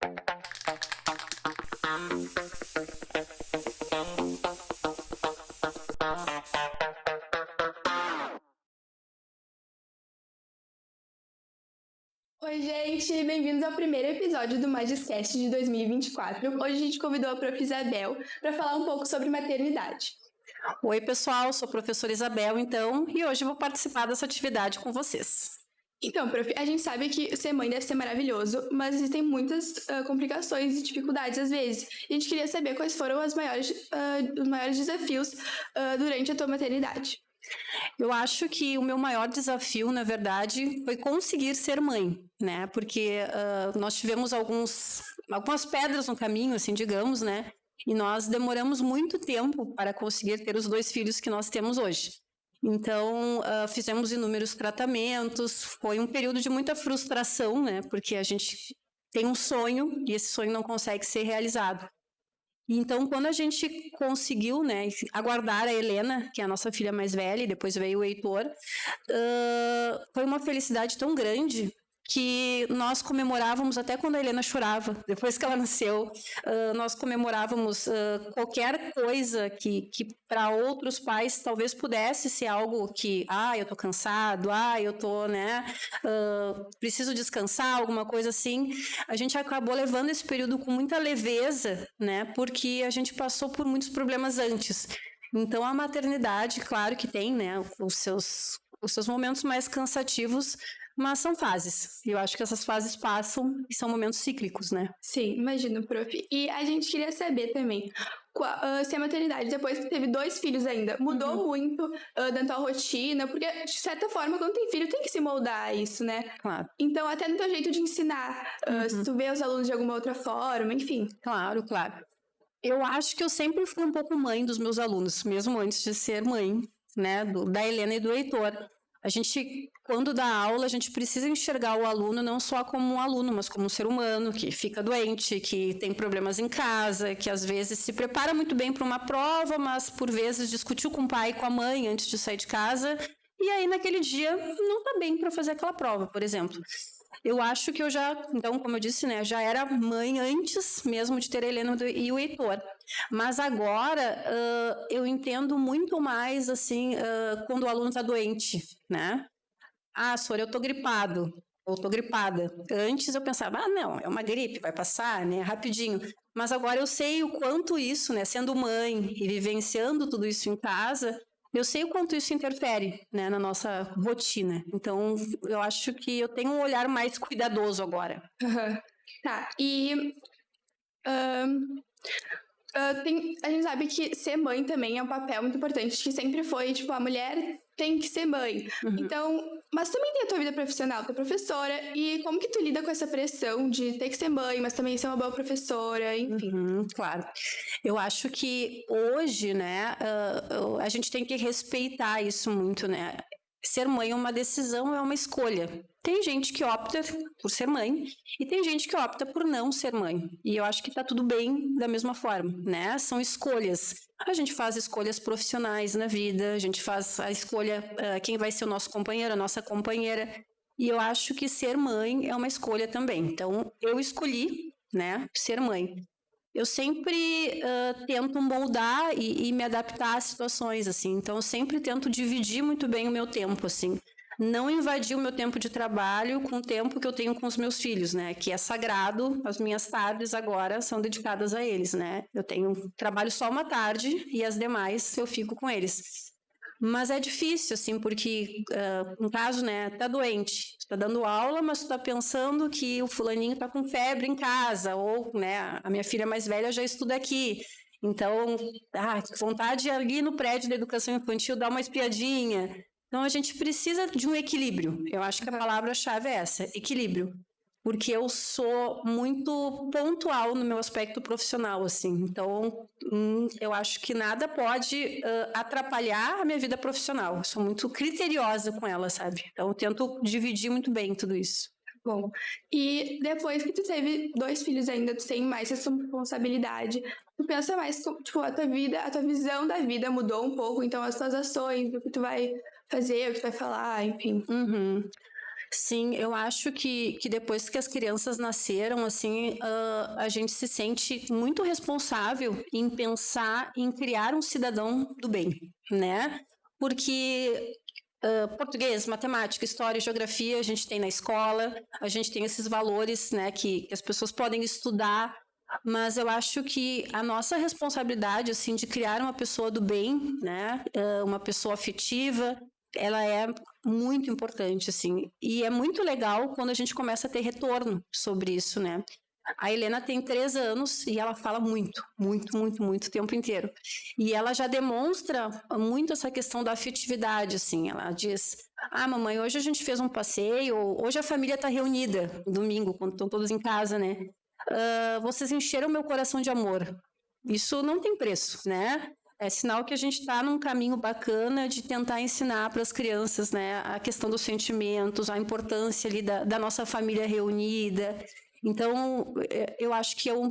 Oi, gente, bem-vindos ao primeiro episódio do Magiscast de 2024. Hoje a gente convidou a prof. Isabel para falar um pouco sobre maternidade. Oi, pessoal, sou a professora Isabel, então, e hoje vou participar dessa atividade com vocês. Então, prof, a gente sabe que ser mãe deve ser maravilhoso, mas existem muitas complicações e dificuldades às vezes. E a gente queria saber quais foram os maiores desafios durante a tua maternidade. Eu acho que o meu maior desafio, na verdade, foi conseguir ser mãe, né? Porque nós tivemos algumas pedras no caminho, assim, digamos, né? E nós demoramos muito tempo para conseguir ter os 2 filhos que nós temos hoje. Então, fizemos inúmeros tratamentos, foi um período de muita frustração, né? Porque a gente tem um sonho e esse sonho não consegue ser realizado. Então, quando a gente conseguiu, né, aguardar a Helena, que é a nossa filha mais velha, e depois veio o Heitor, foi uma felicidade tão grande que nós comemorávamos até quando a Helena chorava. Depois que ela nasceu, nós comemorávamos qualquer coisa que para outros pais talvez pudesse ser algo que, eu tô cansado, eu tô, né, preciso descansar, alguma coisa assim. A gente acabou levando esse período com muita leveza, né, porque a gente passou por muitos problemas antes. Então, a maternidade, claro que tem, né, os seus momentos mais cansativos, mas são fases. E eu acho que essas fases passam e são momentos cíclicos, né? Sim, imagino, prof. E a gente queria saber também se a maternidade, depois que teve 2 filhos ainda, mudou muito da tua rotina, porque, de certa forma, quando tem filho, tem que se moldar a isso, né? Claro. Então, até no teu jeito de ensinar, se tu vê os alunos de alguma outra forma, enfim. Claro. Eu acho que eu sempre fui um pouco mãe dos meus alunos, mesmo antes de ser mãe, né, da Helena e do Heitor. A gente, quando dá aula, a gente precisa enxergar o aluno não só como um aluno, mas como um ser humano que fica doente, que tem problemas em casa, que às vezes se prepara muito bem para uma prova, mas por vezes discutiu com o pai e com a mãe antes de sair de casa, e aí naquele dia não está bem para fazer aquela prova, por exemplo. Eu acho que eu já, então, como eu disse, né, já era mãe antes mesmo de ter a Helena e o Heitor. Mas agora eu entendo muito mais, assim, quando o aluno está doente, né? Sora, eu tô gripado, ou tô gripada. Antes eu pensava, não, é uma gripe, vai passar, né, rapidinho. Mas agora eu sei o quanto isso, né, sendo mãe e vivenciando tudo isso em casa, eu sei o quanto isso interfere, né, na nossa rotina. Então, eu acho que eu tenho um olhar mais cuidadoso agora. Tá, e a gente sabe que ser mãe também é um papel muito importante, que sempre foi, tipo, a mulher tem que ser mãe. Então, mas também tem a tua vida profissional, tu é professora, e como que tu lida com essa pressão de ter que ser mãe, mas também ser uma boa professora, enfim. Claro. Eu acho que hoje, né, a gente tem que respeitar isso muito, né? Ser mãe é uma decisão, é uma escolha. Tem gente que opta por ser mãe e tem gente que opta por não ser mãe. E eu acho que tá tudo bem da mesma forma, né? São escolhas. A gente faz escolhas profissionais na vida, a gente faz a escolha quem vai ser o nosso companheiro, a nossa companheira. E eu acho que ser mãe é uma escolha também. Então, eu escolhi, né, ser mãe. Eu sempre tento moldar e me adaptar às situações, assim. Então, eu sempre tento dividir muito bem o meu tempo, assim. Não invadir o meu tempo de trabalho com o tempo que eu tenho com os meus filhos, né? Que é sagrado. As minhas tardes agora são dedicadas a eles, né? Eu trabalho só uma tarde e as demais eu fico com eles. Mas é difícil, assim, porque, no caso, né, tá doente, tá dando aula, mas tu tá pensando que o fulaninho tá com febre em casa, ou, né, a minha filha mais velha já estuda aqui. Então, vontade de ir ali no prédio da educação infantil dar uma espiadinha. Então, a gente precisa de um equilíbrio. Eu acho que a palavra-chave é essa, equilíbrio. Porque eu sou muito pontual no meu aspecto profissional, assim. Então, eu acho que nada pode atrapalhar a minha vida profissional. Eu sou muito criteriosa com ela, sabe? Então, eu tento dividir muito bem tudo isso. Bom, e depois que tu teve 2 filhos ainda, tu tem mais responsabilidade. Tu pensa mais, tipo, a tua visão da vida mudou um pouco, então as tuas ações, o que tu vai fazer, o que tu vai falar, enfim. Sim, eu acho que depois que as crianças nasceram, assim, a gente se sente muito responsável em pensar em criar um cidadão do bem, né? Porque português, matemática, história, geografia, a gente tem na escola, a gente tem esses valores, né, que as pessoas podem estudar, mas eu acho que a nossa responsabilidade, assim, de criar uma pessoa do bem, né, uma pessoa afetiva, ela é muito importante, assim, e é muito legal quando a gente começa a ter retorno sobre isso, né. A Helena tem 3 anos e ela fala muito, muito, muito, muito o tempo inteiro. E ela já demonstra muito essa questão da afetividade, assim. Ela diz, mamãe, hoje a gente fez um passeio, hoje a família está reunida, domingo, quando estão todos em casa, né? Vocês encheram meu coração de amor. Isso não tem preço, né? É sinal que a gente está num caminho bacana de tentar ensinar para as crianças, né, a questão dos sentimentos, a importância ali da nossa família reunida. Então, eu acho que eu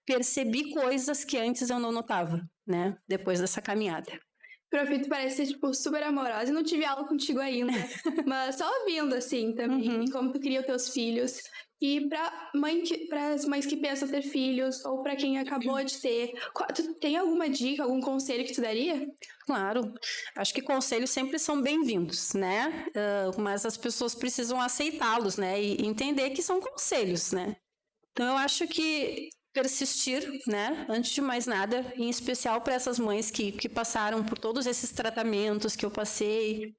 percebi coisas que antes eu não notava, né, depois dessa caminhada. Profi, tu parece ser, tipo, super amorosa. Eu não tive aula contigo ainda, mas só ouvindo, assim, também, como tu cria os teus filhos. E para as mães que pensam ter filhos, ou para quem acabou de ter, tu tem alguma dica, algum conselho que tu daria? Claro, acho que conselhos sempre são bem-vindos, né? Mas as pessoas precisam aceitá-los, né? E entender que são conselhos, né? Então eu acho que persistir, né? Antes de mais nada, em especial para essas mães que passaram por todos esses tratamentos que eu passei,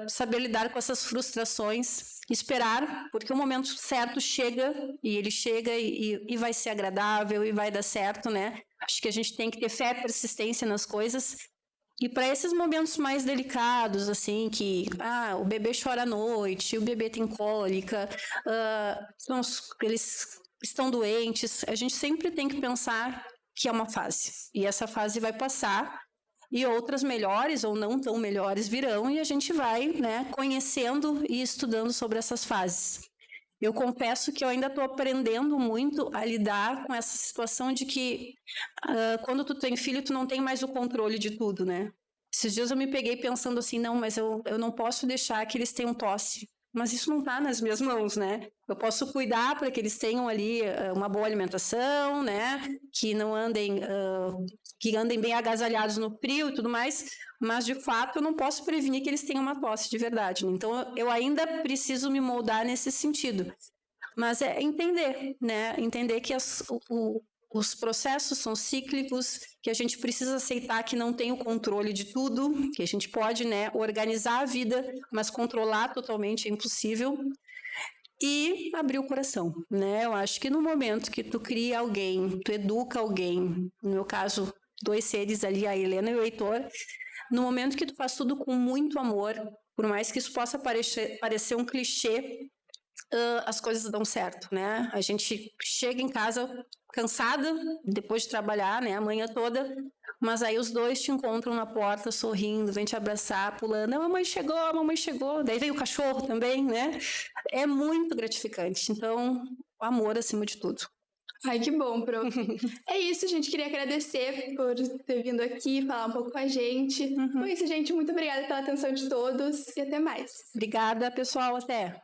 saber lidar com essas frustrações, esperar, porque o momento certo chega, e ele chega e vai ser agradável e vai dar certo, né? Acho que a gente tem que ter fé e persistência nas coisas. E para esses momentos mais delicados, assim, que o bebê chora à noite, o bebê tem cólica, eles estão doentes, a gente sempre tem que pensar que é uma fase. E essa fase vai passar e outras melhores ou não tão melhores virão e a gente vai, né, conhecendo e estudando sobre essas fases. Eu confesso que eu ainda estou aprendendo muito a lidar com essa situação de que quando tu tem filho, tu não tem mais o controle de tudo, né? Esses dias eu me peguei pensando assim, não, mas eu não posso deixar que eles tenham tosse. Mas isso não está nas minhas mãos, né? Eu posso cuidar para que eles tenham ali uma boa alimentação, né? Que não andem, que andem bem agasalhados no frio e tudo mais, mas de fato eu não posso prevenir que eles tenham uma tosse de verdade. Né? Então eu ainda preciso me moldar nesse sentido. Mas é entender, né? Entender que os processos são cíclicos, que a gente precisa aceitar que não tem o controle de tudo, que a gente pode, né, organizar a vida, mas controlar totalmente é impossível. E abrir o coração, né? Eu acho que no momento que tu cria alguém, tu educa alguém, no meu caso, 2 seres ali, a Helena e o Heitor, no momento que tu faz tudo com muito amor, por mais que isso possa parecer um clichê, as coisas dão certo, né? A gente chega em casa cansada, depois de trabalhar, né, a manhã toda, mas aí os 2 te encontram na porta, sorrindo, vem te abraçar, pulando, a mamãe chegou, daí vem o cachorro também, né? É muito gratificante, então, o amor acima de tudo. Ai, que bom, Prof. É isso, gente. Queria agradecer por ter vindo aqui, falar um pouco com a gente. Foi isso, gente. Muito obrigada pela atenção de todos e até mais. Obrigada, pessoal. Até.